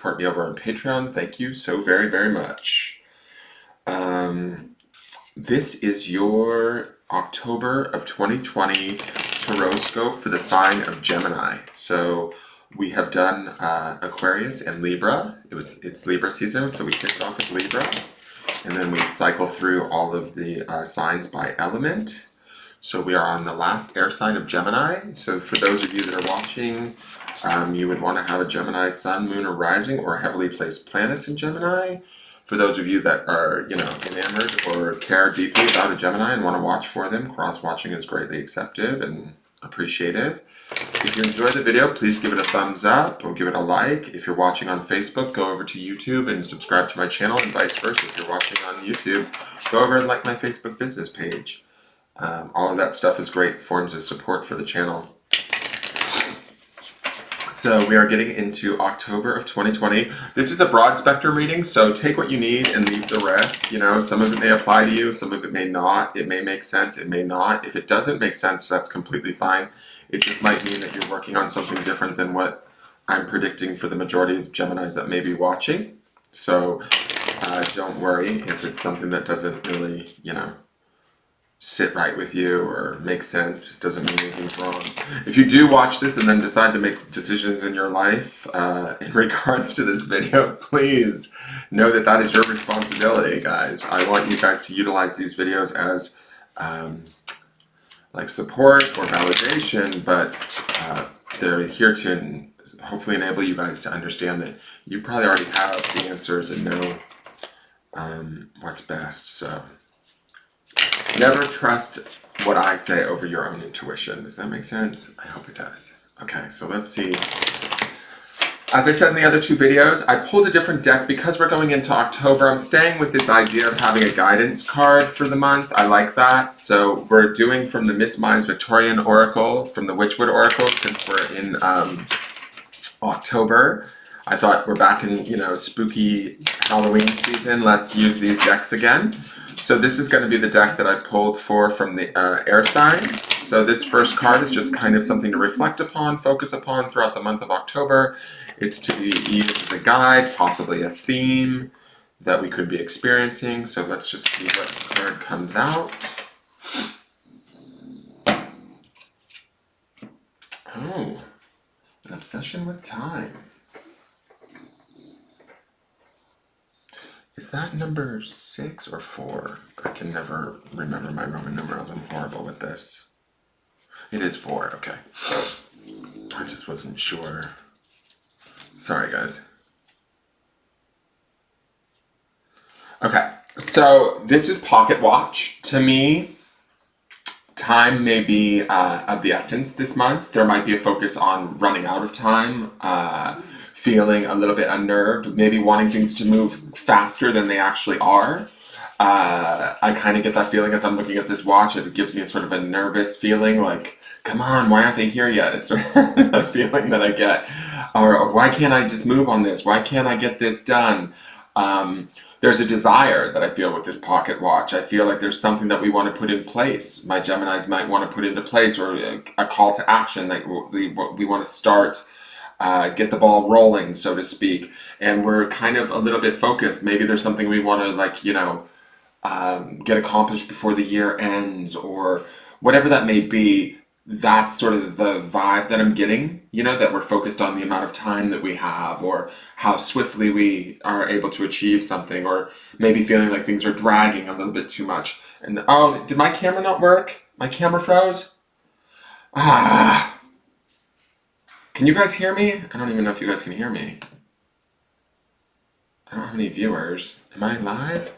support me over on Patreon. Thank you so very, very much. This is your October of 2020 Tarotscope for the sign of Gemini. So we have done Aquarius and Libra. It's Libra season, so we kicked off with Libra. And then we cycle through all of the signs by element. So we are on the last air sign of Gemini. So for those of you that are watching, you would want to have a Gemini sun, moon, or rising, or heavily placed planets in Gemini. For those of you that are, enamored or care deeply about a Gemini and want to watch for them, cross-watching is greatly accepted and appreciated. If you enjoyed the video, please give it a thumbs up or give it a like. If you're watching on Facebook, go over to YouTube and subscribe to my channel, and vice versa. If you're watching on YouTube, go over and like my Facebook business page. All of that stuff is great forms of support for the channel. So we are getting into October of 2020. This is a broad spectrum reading, so take what you need and leave the rest. Some of it may apply to you, some of it may not. It may make sense, it may not. If it doesn't make sense, that's completely fine. It just might mean that you're working on something different than what I'm predicting for the majority of Geminis that may be watching. So don't worry if it's something that doesn't really, sit right with you or make sense. It doesn't mean anything's wrong. If you do watch this and then decide to make decisions in your life in regards to this video, please know that that is your responsibility, guys. I want you guys to utilize these videos as like support or validation, but they're here to hopefully enable you guys to understand that you probably already have the answers and know what's best. So never trust what I say over your own intuition. Does that make sense? I hope it does. Okay, so let's see. As I said in the other two videos, I pulled a different deck because we're going into October. I'm staying with this idea of having a guidance card for the month. I like that. So we're doing from the Miss Mize Victorian Oracle, from the Witchwood Oracle, since we're in October. I thought we're back in, spooky Halloween season. Let's use these decks again. So this is going to be the deck that I pulled from the air signs. So this first card is just kind of something to reflect upon, focus upon throughout the month of October. It's to be used as a guide, possibly a theme that we could be experiencing. So let's just see what card comes out. Oh, an obsession with time. Is that number 6 or 4? I can never remember my Roman numerals. I'm horrible with this. It is 4, okay. I just wasn't sure. Sorry, guys. Okay, so this is pocket watch. To me, time may be of the essence this month. There might be a focus on running out of time, feeling a little bit unnerved, maybe wanting things to move faster than they actually are. I kind of get that feeling as I'm looking at this watch. It gives me a sort of a nervous feeling, like, come on, why aren't they here yet? It's sort of a feeling that I get. Or why can't I just move on this? Why can't I get this done? There's a desire that I feel with this pocket watch. I feel like there's something that we want to put in place. My Geminis might want to put into place, or a call to action that we want to start. Get the ball rolling, so to speak, and we're kind of a little bit focused. Maybe there's something we want to get accomplished before the year ends, or whatever that may be. That's sort of the vibe that I'm getting, that we're focused on the amount of time that we have, or how swiftly we are able to achieve something, or maybe feeling like things are dragging a little bit too much. And oh, did my camera not work? My camera froze? Can you guys hear me? I don't even know if you guys can hear me. I don't have any viewers. Am I live?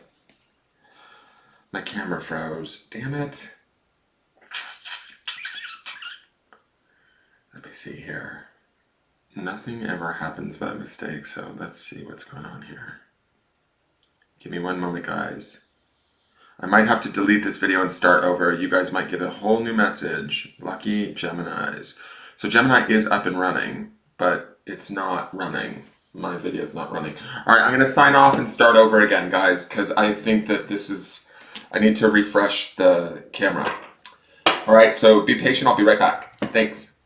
My camera froze. Damn it. Let me see here. Nothing ever happens by mistake, so let's see what's going on here. Give me one moment, guys. I might have to delete this video and start over. You guys might get a whole new message. Lucky Geminis. So Gemini is up and running, but it's not running. My video is not running. All right, I'm going to sign off and start over again, guys, because I think that I need to refresh the camera. All right, so be patient. I'll be right back. Thanks.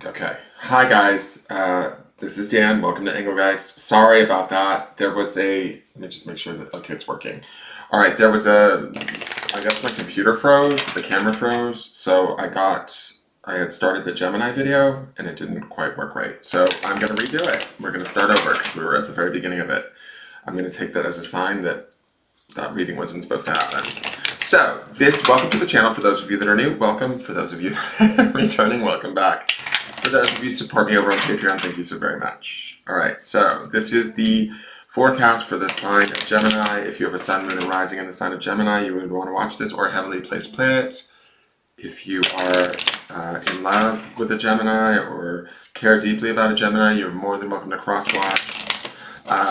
Okay. Hi, guys. This is Dan. Welcome to Engelgeist. Sorry about that. There was a, let me just make sure that, okay, it's working. All right, there was a, I guess my computer froze, the camera froze, so I had started the Gemini video and it didn't quite work right. So I'm going to redo it. We're going to start over because we were at the very beginning of it. I'm going to take that as a sign that that reading wasn't supposed to happen. So, welcome to the channel. For those of you that are new, welcome. For those of you that are returning, welcome back. For those of you who support me over on Patreon, thank you so very much. Alright, so this is the forecast for the sign of Gemini. If you have a sun, moon, and rising in the sign of Gemini, you would want to watch this, or heavily placed planets. If you are in love with a Gemini or care deeply about a Gemini, you're more than welcome to cross-watch.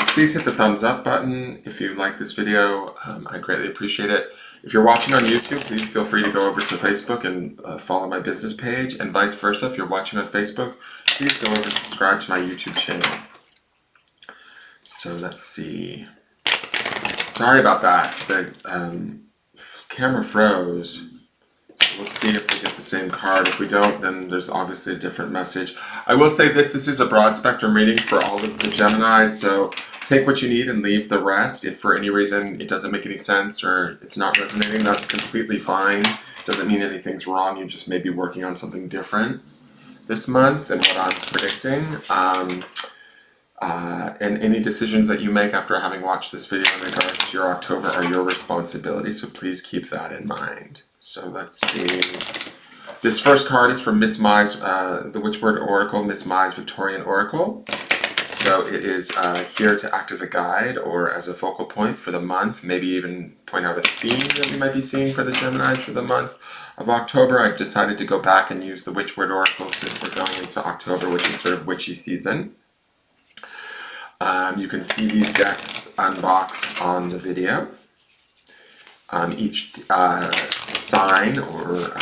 Please hit the thumbs up button if you like this video. I greatly appreciate it. If you're watching on YouTube, please feel free to go over to Facebook and follow my business page, and vice versa. If you're watching on Facebook, please go over and subscribe to my YouTube channel. So let's see. Sorry about that. The camera froze. We'll see if we get the same card. If we don't, then there's obviously a different message. I will say this is a broad spectrum reading for all of the Geminis, so take what you need and leave the rest. If for any reason it doesn't make any sense or it's not resonating, that's completely fine. Doesn't mean anything's wrong. You just may be working on something different this month than what I'm predicting. And any decisions that you make after having watched this video in regards to your October are your responsibility, so please keep that in mind. So let's see. This first card is from Miss Mai's, the Witchword Oracle, Miss Mai's Victorian Oracle. So it is here to act as a guide or as a focal point for the month, maybe even point out a theme that we might be seeing for the Geminis for the month of October. I've decided to go back and use the Witchword Oracle since we're going into October, which is sort of witchy season. You can see these decks unboxed on the video. Each sign or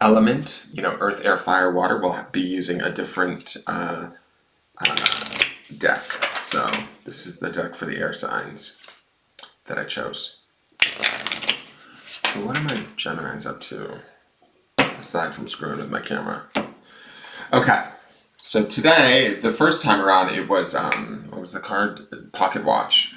element, earth, air, fire, water, will be using a different deck. So this is the deck for the air signs that I chose. So what are my Geminis up to, aside from screwing with my camera? Okay. So today, the first time around, it was, what was the card? Pocket Watch.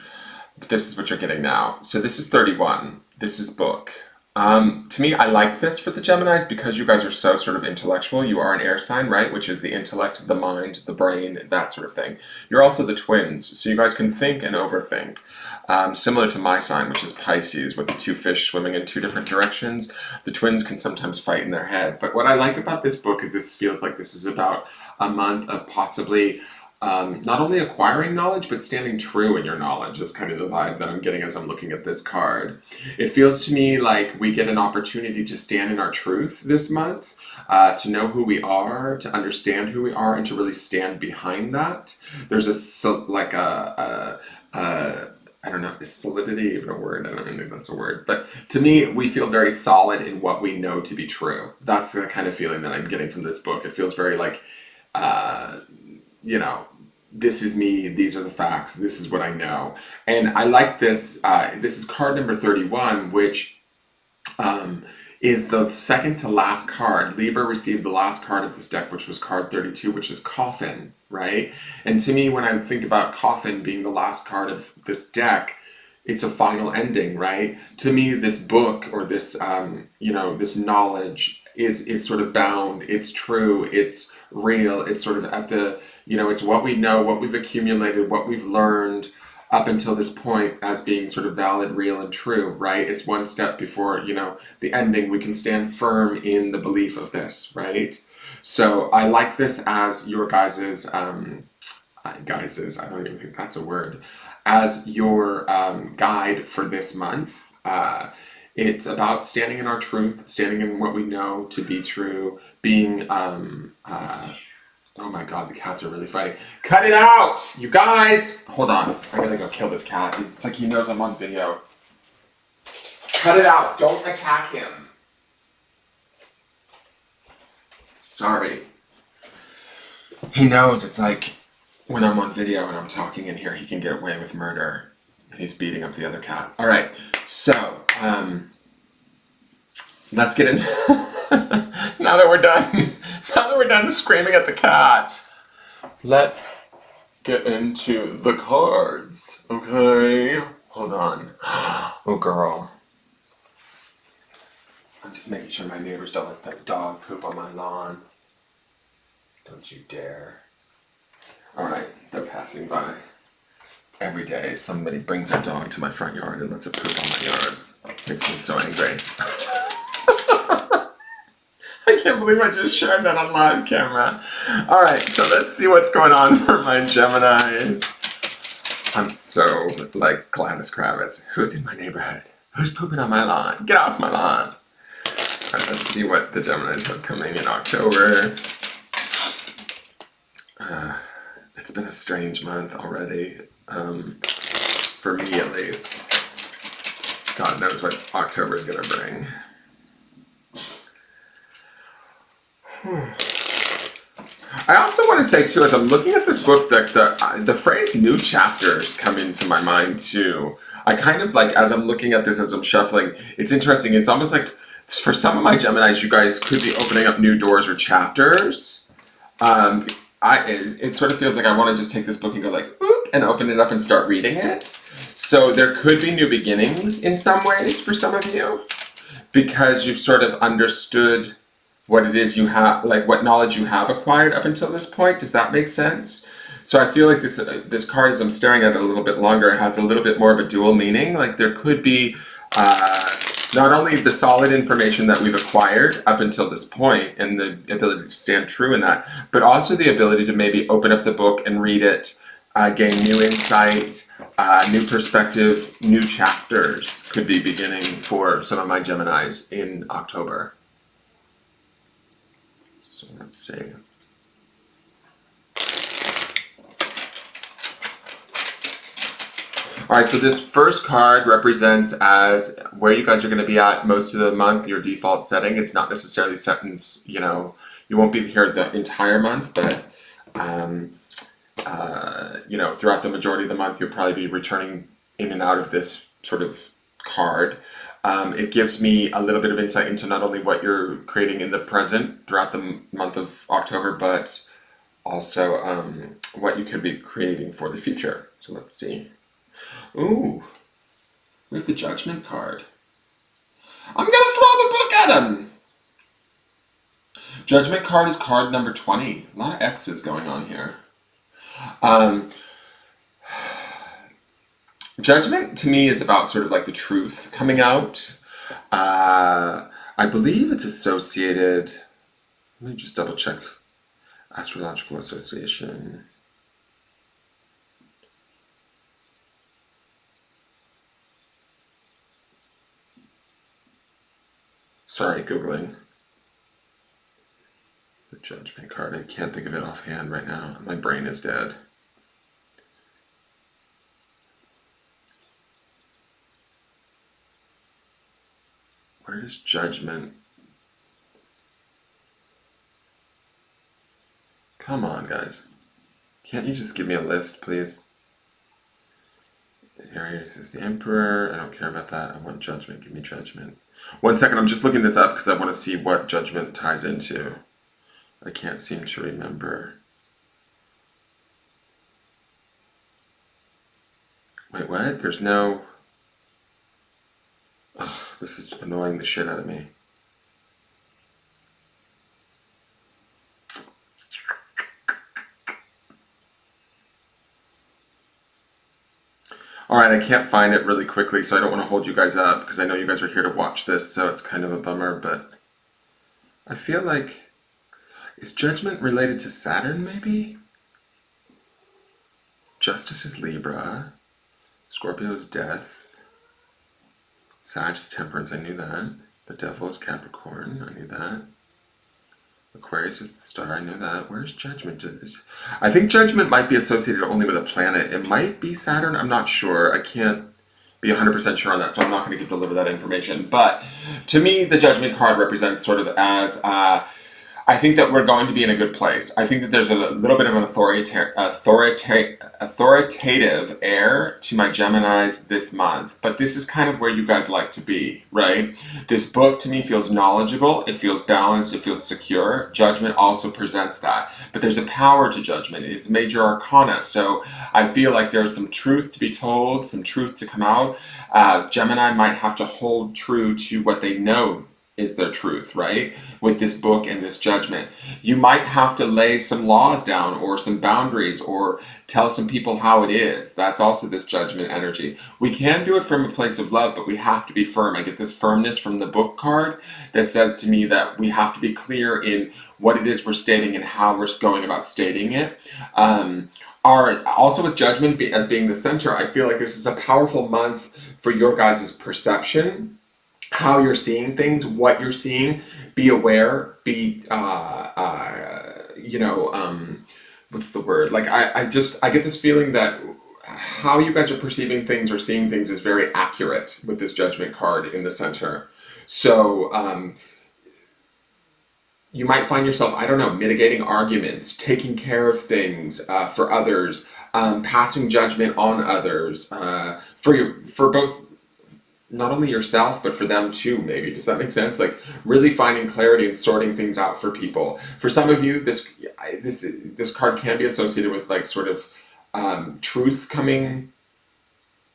But this is what you're getting now. So this is 31. This is book. To me, I like this for the Geminis because you guys are so sort of intellectual. You are an air sign, right? Which is the intellect, the mind, the brain, that sort of thing. You're also the twins, so you guys can think and overthink. Similar to my sign, which is Pisces, with the two fish swimming in two different directions. The twins can sometimes fight in their head. But what I like about this book is this feels like this is about a month of possibly not only acquiring knowledge, but standing true in your knowledge is kind of the vibe that I'm getting as I'm looking at this card. It feels to me like we get an opportunity to stand in our truth this month, to know who we are, to understand who we are, and to really stand behind that. There's I don't know, is solidity even a word? I don't even think that's a word. But to me, we feel very solid in what we know to be true. That's the kind of feeling that I'm getting from this book. It feels very like, this is me, these are the facts, this is what I know. And I like this, this is card number 31, which is the second to last card. Libra received the last card of this deck, which was card 32, which is Coffin, right? And to me, when I think about Coffin being the last card of this deck, it's a final ending, right? To me, this book or this, this knowledge is sort of bound, it's true, it's real, it's sort of at the, it's what we know, what we've accumulated, what we've learned up until this point as being sort of valid, real, and true, right? It's one step before, the ending. We can stand firm in the belief of this, right? So I like this as your guys's, I don't even think that's a word, as your guide for this month. It's about standing in our truth, standing in what we know to be true, being, oh my god, the cats are really fighting. Cut it out, you guys! Hold on, I gotta go kill this cat. It's like he knows I'm on video. Cut it out, don't attack him. Sorry. He knows it's like when I'm on video and I'm talking in here, he can get away with murder. And he's beating up the other cat. Alright, so, let's get into now that we're done screaming at the cats, let's get into the cards, okay? Hold on. Oh, girl. I'm just making sure my neighbors don't let that dog poop on my lawn. Don't you dare. Alright, they're passing by. Every day, somebody brings their dog to my front yard and lets it poop on my yard. Makes me so angry. I can't believe I just shared that on live camera. Alright, so let's see what's going on for my Geminis. I'm so, like, Gladys Kravitz. Who's in my neighborhood? Who's pooping on my lawn? Get off my lawn! Alright, let's see what the Geminis have coming in October. It's been a strange month already. For me at least. God knows what October is going to bring. I also want to say too, as I'm looking at this book, that the phrase new chapters come into my mind too. I kind of like, as I'm looking at this, as I'm shuffling, it's interesting. It's almost like for some of my Geminis, you guys could be opening up new doors or chapters. It sort of feels like I want to just take this book and go like, boop, and open it up and start reading it. So there could be new beginnings in some ways for some of you, because you've sort of understood what it is you have, like what knowledge you have acquired up until this point. Does that make sense? So I feel like this card, as I'm staring at it a little bit longer, has a little bit more of a dual meaning. Like there could be not only the solid information that we've acquired up until this point and the ability to stand true in that, but also the ability to maybe open up the book and read it, gain new insight, new perspective, new chapters could be beginning for some of my Geminis in October. So let's see. All right, so this first card represents as where you guys are going to be at most of the month, your default setting. It's not necessarily set in, you know, you won't be here the entire month, but, you know, throughout the majority of the month, you'll probably be returning in and out of this sort of card. It gives me a little bit of insight into not only what you're creating in the present throughout the month of October, but also what you could be creating for the future. So let's see. Ooh, we have the Judgment card. I'm gonna throw the book at him! Judgment card is card number 20. A lot of X's going on here. Judgment to me is about sort of like the truth coming out. I believe it's associated, let me just double check, astrological association. Sorry, Googling. The Judgment card, I can't think of it offhand right now. My brain is dead. Where is Judgment? Come on, guys. Can't you just give me a list, please? Aries is the Emperor. I don't care about that. I want Judgment. Give me Judgment. 1 second, I'm just looking this up because I want to see what Judgment ties into. I can't seem to remember. Wait, what? There's no... Ugh, this is annoying the shit out of me. Alright, I can't find it really quickly, so I don't want to hold you guys up, because I know you guys are here to watch this, so it's kind of a bummer, but I feel like, is Judgment related to Saturn, maybe? Justice is Libra, Scorpio is Death, Sag is Temperance, I knew that, the Devil is Capricorn, I knew that, Aquarius is the Star, I knew that. Where's Judgment? I think Judgment might be associated only with a planet. It might be Saturn, I'm not sure. I can't be 100% sure on that, so I'm not going to deliver that information. But to me, the Judgment card represents sort of as, I I think that we're going to be in a good place. I think that there's a little bit of an authoritative air to my Geminis this month, but this is kind of where you guys like to be, right? This book to me feels knowledgeable, it feels balanced, it feels secure. Judgment also presents that, but there's a power to judgment. It's major arcana, so I feel like there's some truth to be told, some truth to come out. Gemini might have to hold true to what they know is their truth, right? With this book and this judgment. You might have to lay some laws down or some boundaries or tell some people how it is. That's also this judgment energy. We can do it from a place of love, but we have to be firm. I get this firmness from the book card that says to me that we have to be clear in what it is we're stating and how we're going about stating it. Also with judgment as being the center, I feel like this is a powerful month for your guys' perception, how you're seeing things, what you're seeing. Be aware, be what's the word, like I get this feeling that how you guys are perceiving things or seeing things is very accurate with this judgment card in the center. So you might find yourself, I don't know, mitigating arguments, taking care of things for others, passing judgment on others, for both not only yourself, but for them too, maybe. Does that make sense? Like really finding clarity and sorting things out for people. For some of you, this card can be associated with like sort of truth coming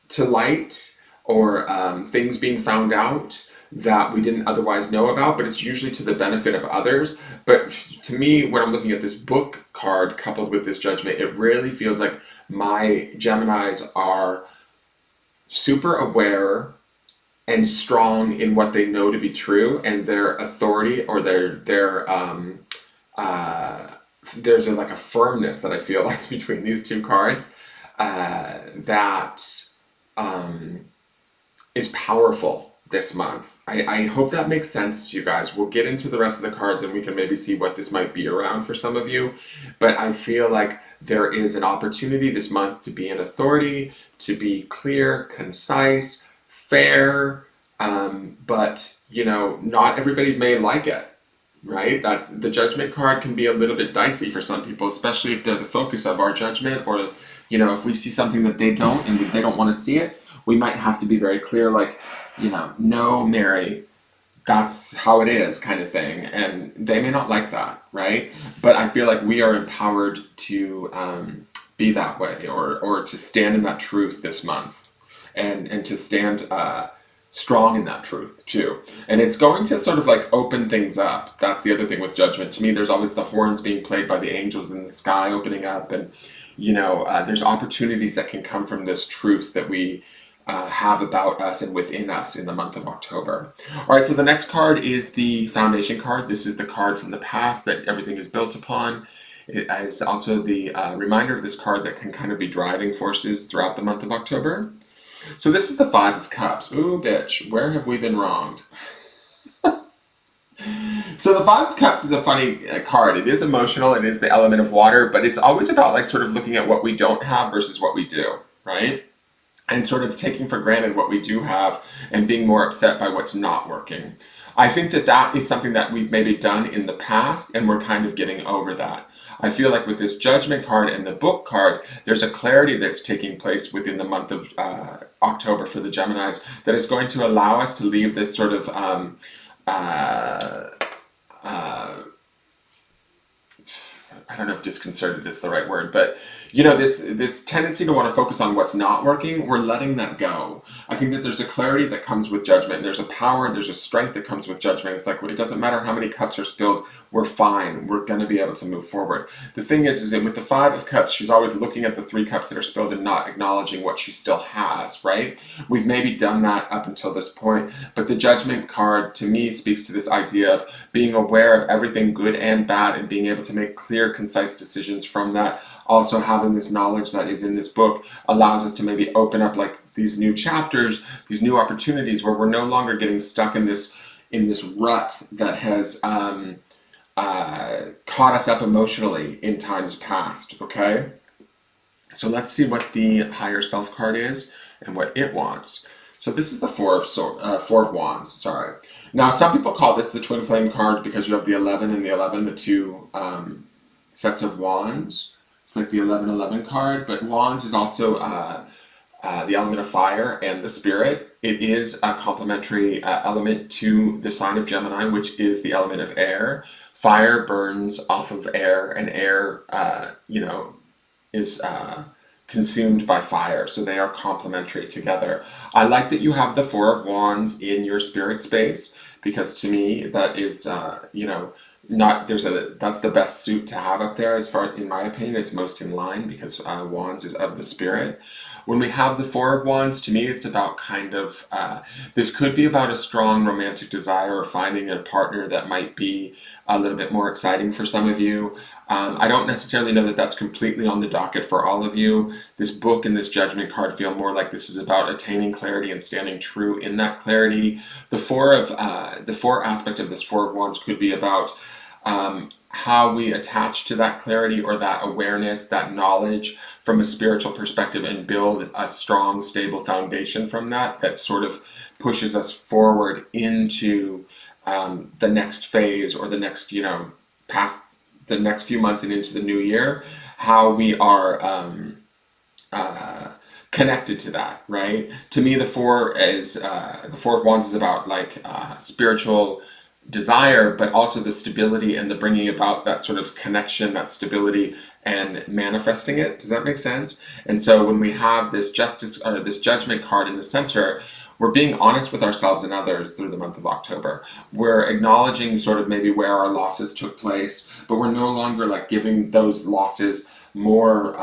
to light, or things being found out that we didn't otherwise know about, but it's usually to the benefit of others. But to me, when I'm looking at this book card coupled with this judgment, it really feels like my Geminis are super aware and strong in what they know to be true, and their authority or there's like a firmness that I feel like between these two cards that is powerful this month. I hope that makes sense to you guys. We'll get into the rest of the cards and we can maybe see what this might be around for some of you, but I feel like there is an opportunity this month to be an authority, to be clear, concise, fair, but not everybody may like it, right? That's the judgment card can be a little bit dicey for some people, especially if they're the focus of our judgment, or if we see something that they don't and they don't want to see it, we might have to be very clear, like, no, Mary, that's how it is, kind of thing, and they may not like that, right? But I feel like we are empowered to be that way, or to stand in that truth this month, and to stand strong in that truth too. And it's going to sort of like open things up. That's the other thing with judgment. To me, there's always the horns being played by the angels in the sky opening up, and there's opportunities that can come from this truth that we have about us and within us in the month of October. All right, so the next card is the foundation card. This is the card from the past that everything is built upon. It is also the reminder of this card that can kind of be driving forces throughout the month of October. So this is the Five of Cups. Ooh, bitch, where have we been wronged? So the Five of Cups is a funny card. It is emotional, it is the element of water, but it's always about like sort of looking at what we don't have versus what we do, right? And sort of taking for granted what we do have and being more upset by what's not working. I think that that is something that we've maybe done in the past, and we're kind of getting over that. I feel like with this judgment card and the book card, there's a clarity that's taking place within the month of October for the Geminis that is going to allow us to leave this sort of I don't know if disconcerted is the right word, but this tendency to want to focus on what's not working, we're letting that go. I think that there's a clarity that comes with judgment. There's a power, there's a strength that comes with judgment. It's like, it doesn't matter how many cups are spilled, we're fine. We're going to be able to move forward. The thing is that with the Five of Cups, she's always looking at the 3 cups that are spilled and not acknowledging what she still has, right? We've maybe done that up until this point, but the judgment card to me speaks to this idea of being aware of everything good and bad and being able to make clear, concise decisions from that. Also having this knowledge that is in this book allows us to maybe open up like these new chapters, these new opportunities where we're no longer getting stuck in this rut that has caught us up emotionally in times past, okay? So let's see what the higher self card is and what it wants. So this is the Four of Wands. Sorry. Now, some people call this the Twin Flame card because you have the 11 and the 11, the two sets of wands. It's like the 11-11 card, but wands is also the element of fire and the spirit. It is a complementary element to the sign of Gemini, which is the element of air. Fire burns off of air, and air, is consumed by fire. So they are complementary together. I like that you have the Four of Wands in your spirit space, because to me that is, that's the best suit to have up there. As far, in my opinion, it's most in line, because Wands is of the spirit. When we have the Four of Wands, to me, it's about this could be about a strong romantic desire, or finding a partner that might be a little bit more exciting for some of you. I don't necessarily know that that's completely on the docket for all of you. This book and this Judgment card feel more like this is about attaining clarity and standing true in that clarity. The four aspect of this Four of Wands could be about how we attach to that clarity or that awareness, that knowledge from a spiritual perspective, and build a strong, stable foundation from that sort of pushes us forward into the next phase, or the next, past the next few months and into the new year, how we are connected to that, right? To me, the Four of Wands is about spiritual desire, but also the stability and the bringing about that sort of connection, that stability, and manifesting it. Does that make sense? And so when we have this this Judgment card in the center, we're being honest with ourselves and others through the month of October. We're acknowledging sort of maybe where our losses took place, but we're no longer giving those losses more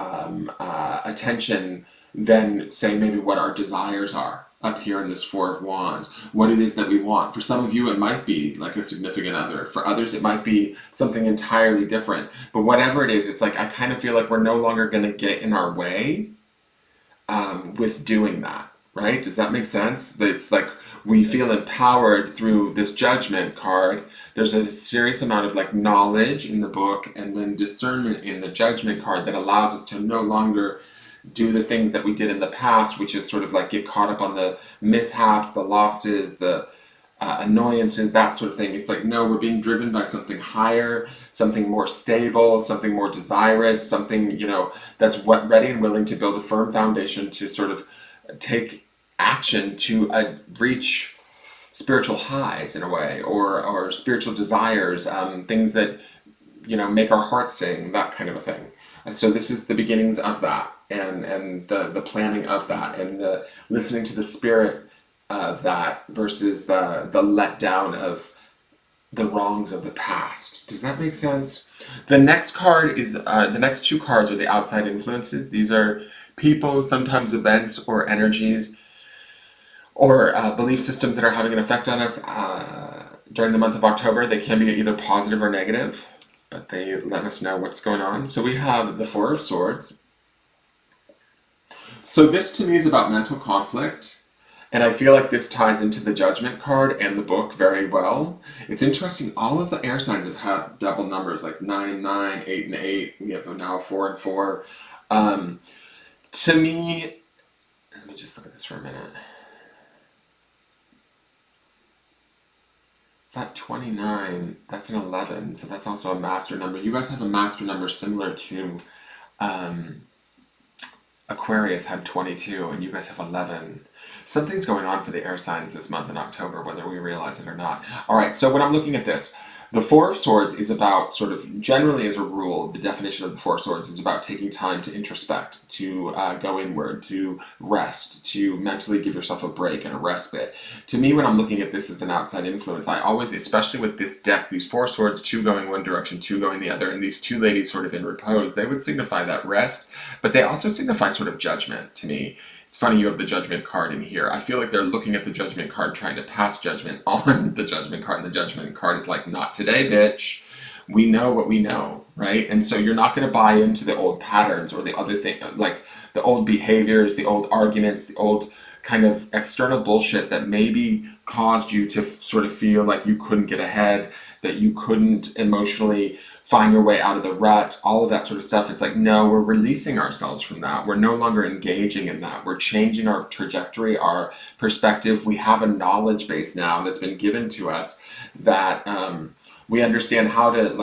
attention than, say, maybe what our desires are up here in this Four of Wands, what it is that we want. For some of you, it might be like a significant other. For others, it might be something entirely different. But whatever it is, it's I kind of feel like we're no longer going to get in our way with doing that. Right? Does that make sense? It's we feel empowered through this Judgment card. There's a serious amount of knowledge in the book, and then discernment in the Judgment card, that allows us to no longer do the things that we did in the past, which is sort of get caught up on the mishaps, the losses, the annoyances, that sort of thing. It's no, we're being driven by something higher, something more stable, something more desirous, something, that's ready and willing to build a firm foundation to sort of take action to reach spiritual highs in a way, or spiritual desires, things that make our heart sing, that kind of a thing. So this is the beginnings of that, and the planning of that, and the listening to the spirit of that versus the letdown of the wrongs of the past. Does that make sense? The next card is the next two cards are the outside influences. These are people, sometimes events or energies or belief systems that are having an effect on us during the month of October. They can be either positive or negative, but they let us know what's going on. So we have the Four of Swords. So this to me is about mental conflict, and I feel like this ties into the Judgment card and the book very well. It's interesting, all of the air signs have double numbers, like 9 and 9, 8 and 8. We have now 4 and 4. To me, let me just look at this for a minute. It's at 29, that's an 11, so that's also a master number. You guys have a master number similar to Aquarius had 22, and you guys have 11. Something's going on for the air signs this month in October, whether we realize it or not. All right, so when I'm looking at this, the Four of Swords is about, sort of generally as a rule, the definition of the Four of Swords is about taking time to introspect, to go inward, to rest, to mentally give yourself a break and a respite. To me, when I'm looking at this as an outside influence, I always, especially with this deck, these Four Swords, two going one direction, two going the other, and these two ladies sort of in repose, they would signify that rest, but they also signify sort of judgment to me. It's funny you have the Judgment card in here. I feel like they're looking at the Judgment card trying to pass judgment on the Judgment card, and the Judgment card is like, not today, bitch. We know what we know, right? And so you're not going to buy into the old patterns or the other thing, like the old behaviors, the old arguments, the old kind of external bullshit that maybe caused you to sort of feel like you couldn't get ahead, that you couldn't emotionally find your way out of the rut, all of that sort of stuff. It's like, no, we're releasing ourselves from that. We're no longer engaging in that. We're changing our trajectory, our perspective. We have a knowledge base now that's been given to us that we understand how to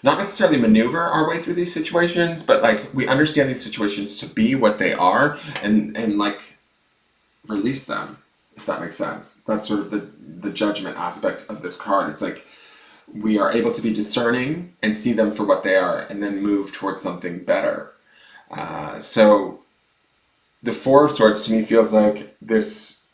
not necessarily maneuver our way through these situations, but like we understand these situations to be what they are, and like release them, if that makes sense. That's sort of the judgment aspect of this card. It's like we are able to be discerning and see them for what they are, and then move towards something better. So the Four of Swords to me feels like this,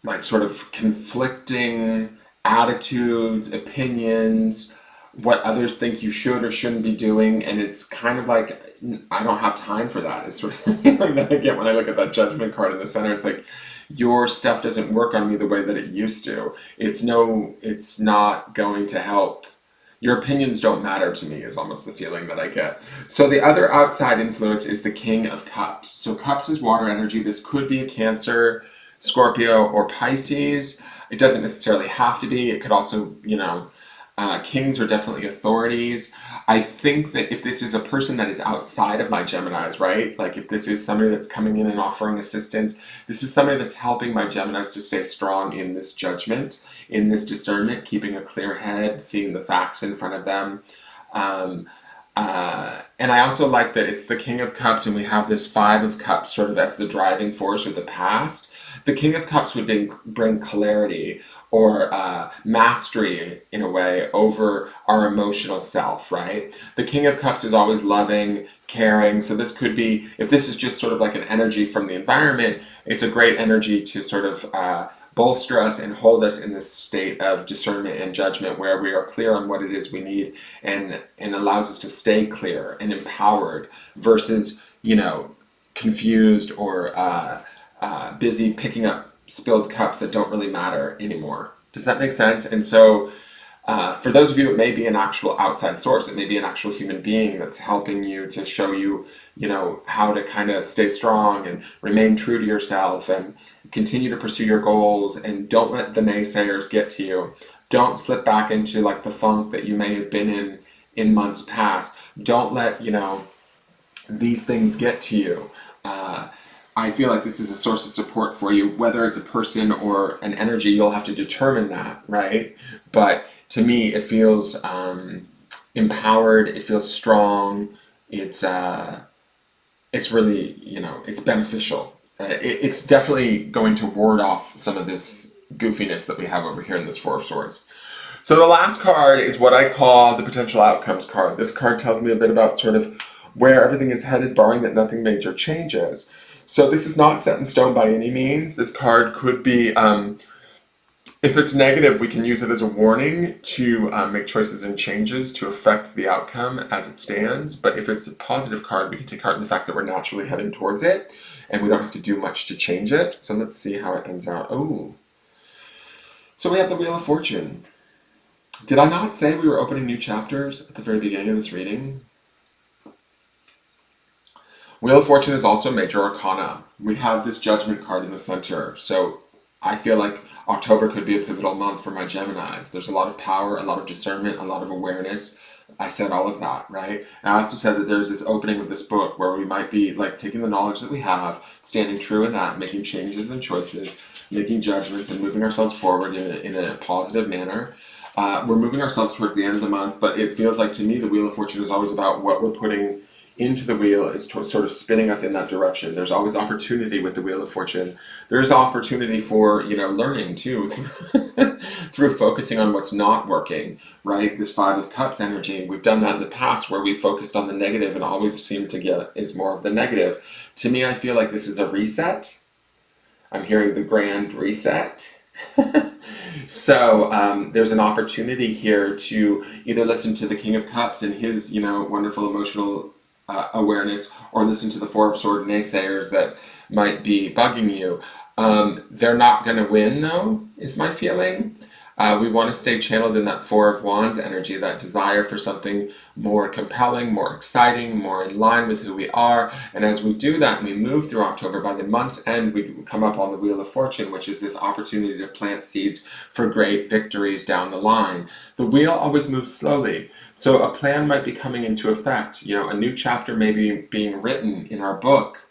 like sort of conflicting attitudes, opinions, what others think you should or shouldn't be doing, and it's kind of like, I don't have time for that. It's sort of the feeling that I get when I look at that Judgment card in the center. It's like, your stuff doesn't work on me the way that it used to. It's not going to help. Your opinions don't matter to me, is almost the feeling that I get. So the other outside influence is the King of Cups. So Cups is water energy. This could be a Cancer, Scorpio, or Pisces. It doesn't necessarily have to be. It could also, kings are definitely authorities. I think that if this is a person that is outside of my Geminis, right? Like if this is somebody that's coming in and offering assistance, this is somebody that's helping my Geminis to stay strong in this judgment, in this discernment, keeping a clear head, seeing the facts in front of them. And I also like that it's the King of Cups and we have this Five of Cups sort of as the driving force or the past. The King of Cups would bring clarity or mastery, in a way, over our emotional self, right? The King of Cups is always loving, caring, so this could be, if this is just sort of like an energy from the environment, it's a great energy to sort of bolster us and hold us in this state of discernment and judgment where we are clear on what it is we need, and allows us to stay clear and empowered versus, confused or busy picking up spilled cups that don't really matter anymore. Does that make sense? And so for those of you, it may be an actual outside source. It may be an actual human being that's helping you to show you, how to kind of stay strong and remain true to yourself and continue to pursue your goals, and don't let the naysayers get to you. Don't slip back into like the funk that you may have been in months past. Don't let, these things get to you. I feel like this is a source of support for you, whether it's a person or an energy. You'll have to determine that, right? But to me, it feels empowered. It feels strong. It's really, it's beneficial. It's definitely going to ward off some of this goofiness that we have over here in this Four of Swords. So the last card is what I call the potential outcomes card. This card tells me a bit about sort of where everything is headed, barring that nothing major changes. So this is not set in stone by any means. This card could be, if it's negative, we can use it as a warning to make choices and changes to affect the outcome as it stands. But if it's a positive card, we can take heart in the fact that we're naturally heading towards it and we don't have to do much to change it. So let's see how it ends out. Oh, so we have the Wheel of Fortune. Did I not say we were opening new chapters at the very beginning of this reading? Wheel of Fortune is also major arcana. We have this Judgment card in the center. So I feel like October could be a pivotal month for my Geminis. There's a lot of power, a lot of discernment, a lot of awareness. I said all of that, right? And I also said that there's this opening of this book where we might be like taking the knowledge that we have, standing true in that, making changes and choices, making judgments and moving ourselves forward in a positive manner. We're moving ourselves towards the end of the month, but it feels like to me the Wheel of Fortune is always about what we're putting into the wheel is sort of spinning us in that direction. There's always opportunity with the Wheel of Fortune. There's opportunity for, learning too, through focusing on what's not working, right? This Five of Cups energy, we've done that in the past where we focused on the negative and all we've seemed to get is more of the negative. To me, I feel like this is a reset. I'm hearing the grand reset. So there's an opportunity here to either listen to the King of Cups and his, wonderful emotional awareness, or listen to the Four of Swords naysayers that might be bugging you. They're not going to win, though, is my feeling. We want to stay channeled in that Four of Wands energy, that desire for something more compelling, more exciting, more in line with who we are. And as we do that and we move through October, by the month's end, we come up on the Wheel of Fortune, which is this opportunity to plant seeds for great victories down the line. The wheel always moves slowly. So a plan might be coming into effect. A new chapter may be being written in our book.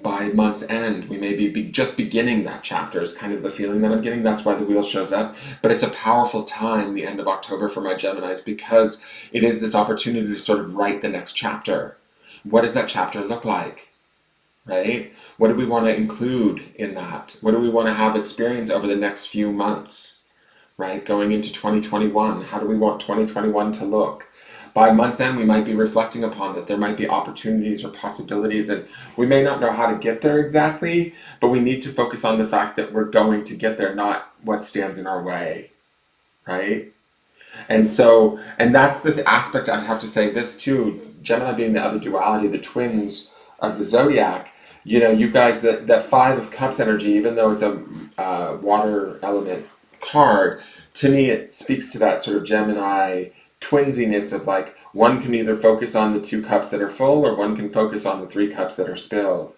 By month's end, we may be just beginning that chapter is kind of the feeling that I'm getting. That's why the wheel shows up. But it's a powerful time, the end of October for my Geminis, because it is this opportunity to sort of write the next chapter. What does that chapter look like, right? What do we want to include in that? What do we want to have experience over the next few months, right? Going into 2021, how do we want 2021 to look? By month's end, we might be reflecting upon that there might be opportunities or possibilities, and we may not know how to get there exactly, but we need to focus on the fact that we're going to get there, not what stands in our way, right? And that's the aspect. I have to say this too, Gemini being the other duality, the twins of the zodiac. You guys, that Five of Cups energy, even though it's a water element card, to me it speaks to that sort of Gemini twinsiness of like, one can either focus on the 2 cups that are full, or one can focus on the 3 cups that are spilled.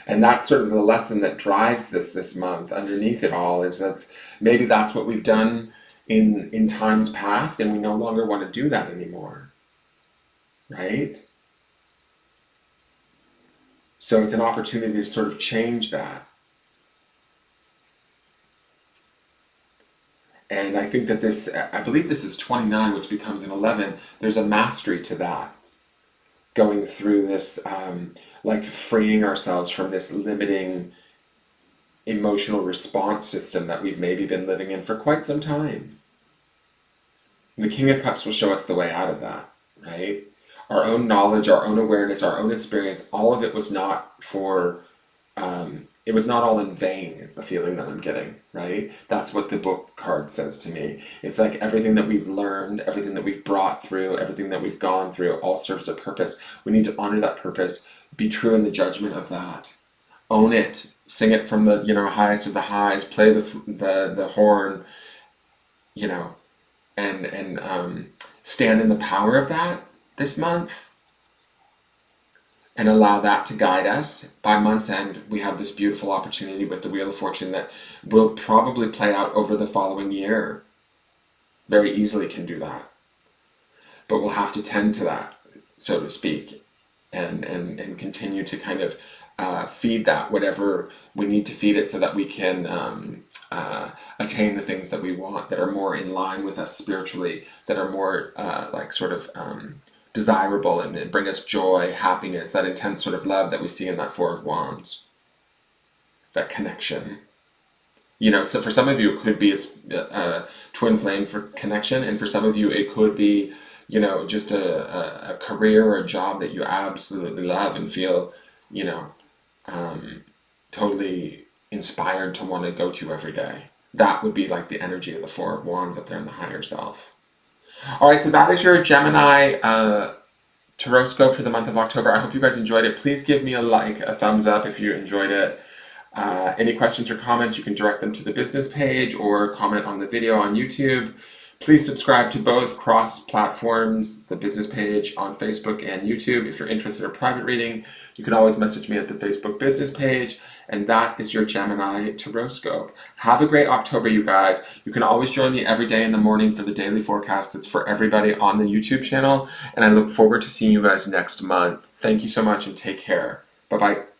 And that's sort of the lesson that drives this month underneath it all, is that maybe that's what we've done in times past, and we no longer want to do that anymore, right? So it's an opportunity to sort of change that. And I think that I believe this is 29, which becomes an 11. There's a mastery to that. Going through this, like freeing ourselves from this limiting emotional response system that we've maybe been living in for quite some time. The King of Cups will show us the way out of that, right? Our own knowledge, our own awareness, our own experience, all of it was not for... it was not all in vain, is the feeling that I'm getting, right? That's what the book card says to me. It's like everything that we've learned, everything that we've brought through, everything that we've gone through, all serves a purpose. We need to honor that purpose, be true in the judgment of that, own it, sing it from the highest of the highs, play the horn, and stand in the power of that this month. And allow that to guide us. By month's end, we have this beautiful opportunity with the Wheel of Fortune that will probably play out over the following year. Very easily can do that. But we'll have to tend to that, so to speak, and continue to kind of feed that, whatever we need to feed it, so that we can attain the things that we want, that are more in line with us spiritually, that are more desirable and bring us joy, happiness, that intense sort of love that we see in that Four of Wands. That connection. So for some of you it could be a twin flame for connection, and for some of you it could be, just a career or a job that you absolutely love and feel, totally inspired to want to go to every day. That would be like the energy of the Four of Wands up there in the higher self. All right, so that is your Gemini Tarotscope for the month of October. I hope you guys enjoyed it. Please give me a thumbs up if you enjoyed it. Any questions or comments, you can direct them to the business page or comment on the video on YouTube. Please subscribe to both cross-platforms, the business page on Facebook and YouTube. If you're interested in a private reading, you can always message me at the Facebook business page. And that is your Gemini Tarotscope. Have a great October, you guys. You can always join me every day in the morning for the daily forecast that's for everybody on the YouTube channel. And I look forward to seeing you guys next month. Thank you so much and take care. Bye-bye.